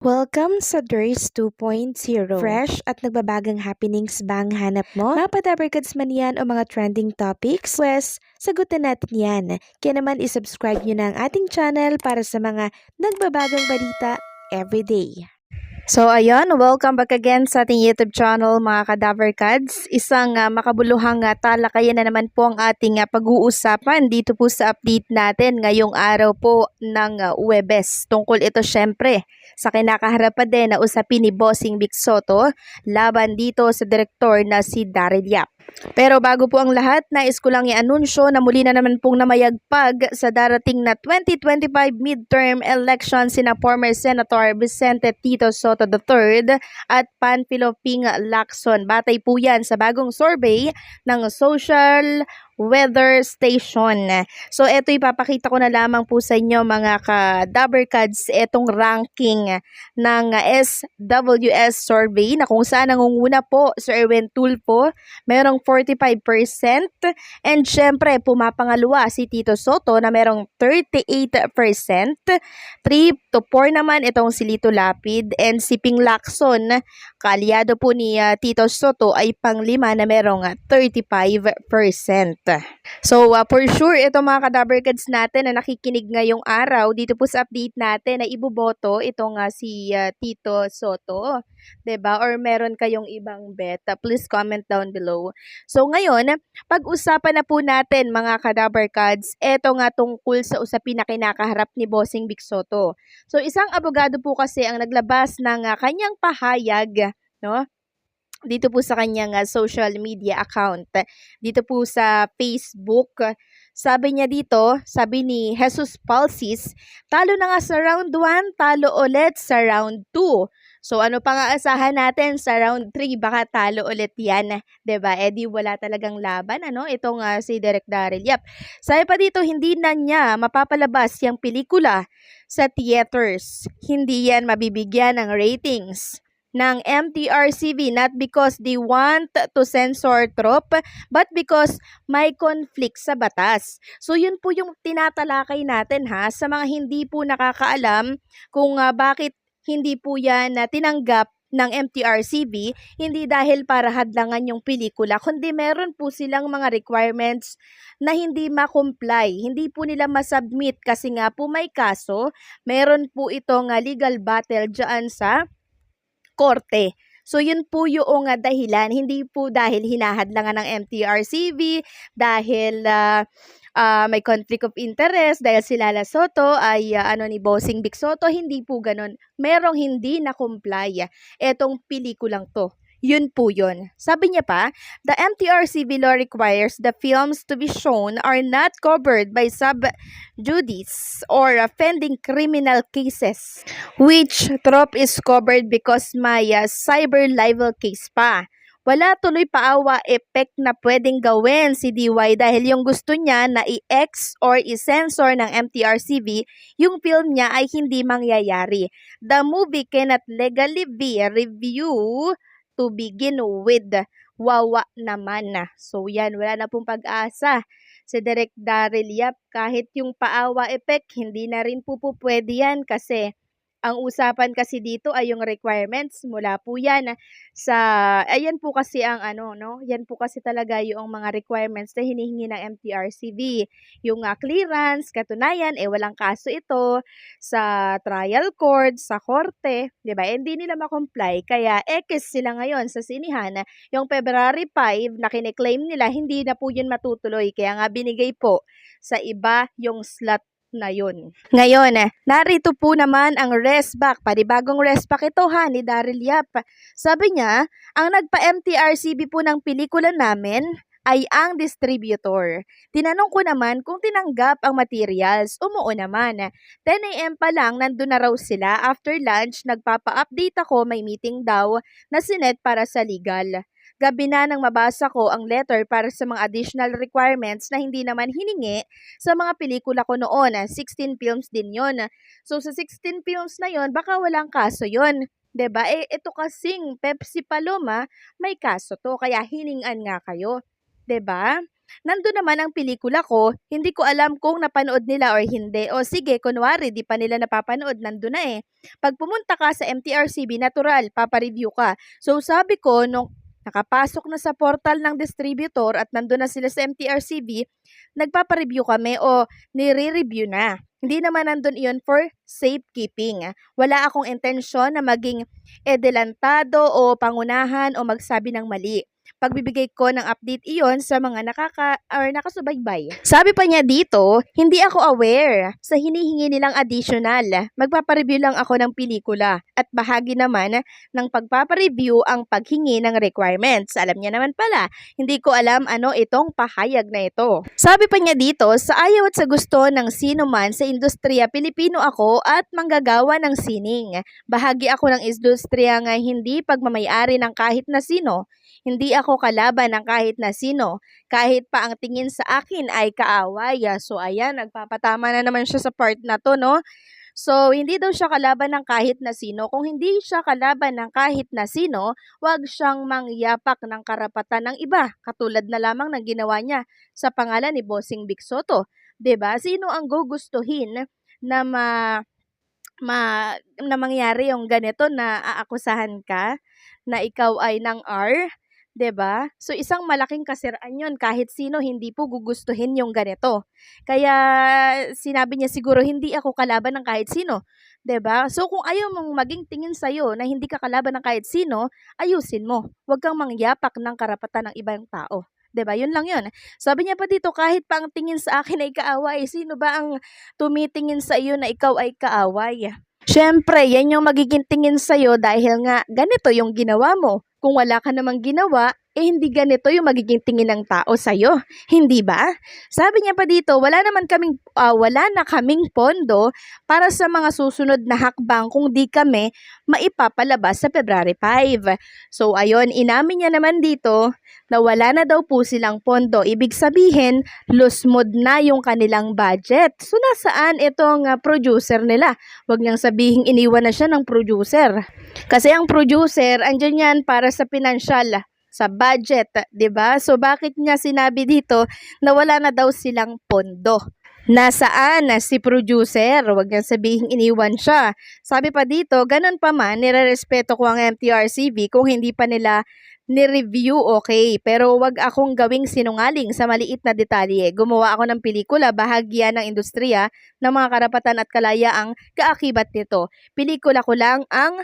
Welcome sa DRS 2.0. Fresh at nagbabagang happenings ba ang hanap mo? Mga padabarkads man yan o mga trending topics? Pwes, sagutin natin yan. Kaya naman isubscribe nyo na ang ating channel para sa mga nagbabagang balita everyday. So ayun, welcome back again sa ating YouTube channel mga Kadaverkads. Isang makabuluhang talakayan na naman po ang ating pag-uusapan dito po sa update natin ngayong araw po ng Huwebes. Tungkol ito syempre sa kinakaharap din na usapin ni Bossing Vic Sotto laban dito sa direktor na si Daryl Yap. Pero bago po ang lahat, nais ko lang i-anunsyo na muli na naman pong namayagpag sa darating na 2025 midterm election sina former Senator Vicente Tito Sotto III at Panfilo Ping Lacson. Batay po yan sa bagong survey ng Social Weather Station. So ito ipapakita ko na lamang po sa inyo mga ka-Dabarkads itong ranking ng SWS survey na kung saan nangunguna po Sir Erwin Tulfo, merong 45%, and syempre pumapangalawa si Tito Sotto na merong 38%, 3 to 4 naman itong si Lito Lapid, and si Ping Lacson, kaalyado po ni Tito Sotto ay panglima na merong 35%. So for sure itong mga Kadabarkads natin na nakikinig ngayong araw dito po sa update natin na iboboto itong si Tito Sotto, 'di ba? Or meron kayong ibang bet? Please comment down below. So ngayon, pag-usapan na po natin mga Kadabarkads, eto nga tungkol sa usapin na kinakaharap ni Bossing Vic Sotto. So isang abogado po kasi ang naglabas ng kanyang pahayag, no? Dito po sa kanyang social media account. Dito po sa Facebook, sabi niya dito, sabi ni Jesus Palsis, talo na nga sa round 1, talo ulit sa round 2. So ano pang aasahan natin sa round 3, baka talo ulit yan, 'di ba? Di wala talagang laban ano itong si Direk Daryl Yap. Sabi pa dito, hindi na niya mapapalabas yung pelikula sa theaters. Hindi yan mabibigyan ng ratings ng MTRCB, not because they want to censor trope, but because may conflict sa batas. So yun po yung tinatalakay natin sa mga hindi po nakakaalam kung bakit hindi po yan tinanggap ng MTRCB, hindi dahil para hadlangan yung pelikula, kundi meron po silang mga requirements na hindi ma-comply. Hindi po nila masubmit kasi nga po may kaso, meron po itong legal battle dyan sa korte. So yun po yung dahilan, hindi po dahil hinahadlangan ng MTRCB, dahil may conflict of interest, dahil si Lala Sotto ay ni Bossing Vic Sotto, hindi po ganon. Merong hindi na-comply etong pelikulang to. Yun po yun. Sabi niya pa, the MTRCB law requires the films to be shown are not covered by sub-judice or pending criminal cases, which trope is covered because may cyber libel case pa. Wala tuloy paawa effect na pwedeng gawin si DY dahil yung gusto niya na i-X or i-censor ng MTRCB, yung film niya ay hindi mangyayari. The movie cannot legally be reviewed to begin with. Wawa naman na. So yan, wala na pong pag-asa si Direk Daryl Yap. Kahit yung paawa effect, hindi na rin po pwede yan kasi ang usapan kasi dito ay yung requirements, mula po yan sa, ayan po kasi ang yan po kasi talaga yung mga requirements na hinihingi ng MTRCB. Yung clearance, katunayan, walang kaso ito sa trial court, sa korte, di ba? Hindi nila ma-comply, kaya X sila ngayon sa sinihan. Yung February 5 na kiniklaim nila, hindi na po yun matutuloy, kaya nga binigay po sa iba yung slot na yun. Ngayon, narito po naman ang restback. Panibagong restback ito ni Daryl Yap. Sabi niya, ang nagpa-MTRCB po ng pelikula namin ay ang distributor. Tinanong ko naman kung tinanggap ang materials. Umuo naman. 10 AM pa lang nandun na raw sila. After lunch, nagpapa-update ako, may meeting daw na sinet para sa legal. Gabi na nang mabasa ko ang letter para sa mga additional requirements na hindi naman hiningi sa mga pelikula ko noon. 16 films din yon. So sa 16 films na yon, baka walang kaso yon. 'Di ba? Ito kasing Pepsi Paloma, may kaso to, kaya hiningan nga kayo. 'Di ba? Nandun naman ang pelikula ko, hindi ko alam kung napanood nila or hindi. O sige, kunwari, di pa nila napapanood, nandun na eh. Pag pumunta ka sa MTRCB, natural, papareview ka. So sabi ko, nung nakapasok na sa portal ng distributor at nandun na sila sa MTRCB, nagpapareview kami o nire-review na. Hindi naman nandun iyon for safekeeping. Wala akong intensyon na maging edelantado o pangunahan o magsabi ng mali. Pagbibigay ko ng update iyon sa mga nakasubaybay. Sabi pa niya dito, hindi ako aware sa hinihingi nilang additional. Magpapareview lang ako ng pelikula at bahagi naman ng pagpapareview ang paghingi ng requirements. Alam niya naman pala, hindi ko alam ano itong pahayag na ito. Sabi pa niya dito, sa ayaw at sa gusto ng sino man sa industriya, Pilipino ako at manggagawa ng sining. Bahagi ako ng industriya nga hindi pagmamayari ng kahit na sino. Hindi ako kalaban ng kahit na sino. Kahit pa ang tingin sa akin ay kaaway. So ayan, nagpapatama na naman siya sa part na to, no? So, hindi daw siya kalaban ng kahit na sino. Kung hindi siya kalaban ng kahit na sino, wag siyang mangyapak ng karapatan ng iba. Katulad na lamang ng ginawa niya sa pangalan ni Bossing Vic Soto. 'Di ba? Sino ang gugustuhin na na mangyari yung ganito na aakusahan ka na ikaw ay ng R, 'di ba? So isang malaking kasiraan 'yon kahit sino hindi po gugustuhin yung ganito. Kaya sinabi niya siguro hindi ako kalaban ng kahit sino, 'di ba? So kung ayaw mong maging tingin sa na hindi ka kalaban ng kahit sino, ayusin mo. Huwag kang mangyapak ng karapatan ng ibang tao. 'Di ba? Yun lang yun. Sabi niya pa dito, kahit pa ang tingin sa akin ay kaaway, sino ba ang tumitingin sa iyo na ikaw ay kaaway? Siyempre, yan yung magiging tingin sa'yo dahil nga ganito yung ginawa mo. Kung wala ka namang ginawa, hindi ganito yung magiging tingin ng tao sa'yo. Hindi ba? Sabi niya pa dito, wala na kaming pondo para sa mga susunod na hakbang kung di kami maipapalabas sa February 5. So, ayun, inamin niya naman dito na wala na daw po silang pondo. Ibig sabihin, lusmod na yung kanilang budget. So, nasaan itong producer nila? Huwag niyang sabihing iniwan na siya ng producer. Kasi ang producer, andyan yan para sa financial, sa budget, 'di ba? So bakit niya sinabi dito na wala na daw silang pondo? Nasaan na si producer? Huwag niyang sabihin iniwan siya. Sabi pa dito, ganun pa man, nirerespeto ko ang MTRCB kung hindi pa nila ni-review, okay. Pero wag akong gawing sinungaling sa maliit na detalye. Gumawa ako ng pelikula, bahagya ng industriya ng mga karapatan at kalayaang kaakibat nito. Pelikula ko lang ang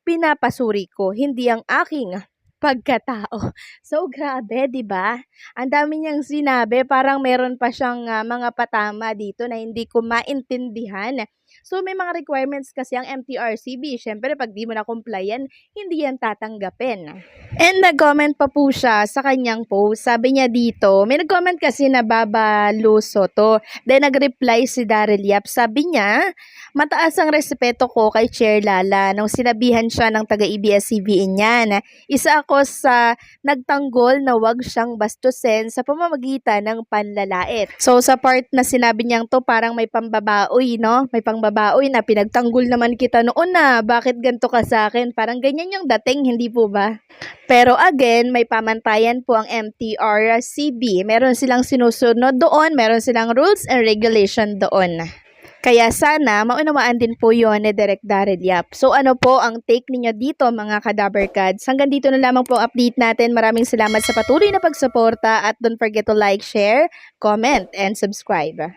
pinapasuri ko, hindi ang aking pagkatao. So, grabe, di ba? Ang dami niyang sinabi, parang meron pa siyang mga patama dito na hindi ko maintindihan. So, may mga requirements kasi ang MTRCB. Siyempre, pag di mo na compliant, hindi yan tatanggapin. And nag-comment pa po siya sa kanyang post. Sabi niya dito, may nag-comment kasi na Baba Lusoto. Then, nag-reply si Daryl Yap. Sabi niya, mataas ang respeto ko kay Chair Lala nung sinabihan siya ng taga-ABS-CBN niyan. Isa ako sa nagtanggol na wag siyang bastusin sa pamamagitan ng panlalait. So, sa part na sinabi niyang to, parang may pambabaoy, no? May pangbabaoy na pinagtanggol naman kita noon na bakit ganito ka sa akin? Parang ganyan yung dating, hindi po ba? Pero again, may pamantayan po ang MTRCB. Meron silang sinusunod doon, meron silang rules and regulation doon. Kaya sana maunawaan din po yon ni Direk Daryl Yap. So ano po ang take ninyo dito mga Kadaberkads? Hanggang dito na lamang po update natin. Maraming salamat sa patuloy na pagsuporta at don't forget to like, share, comment, and subscribe.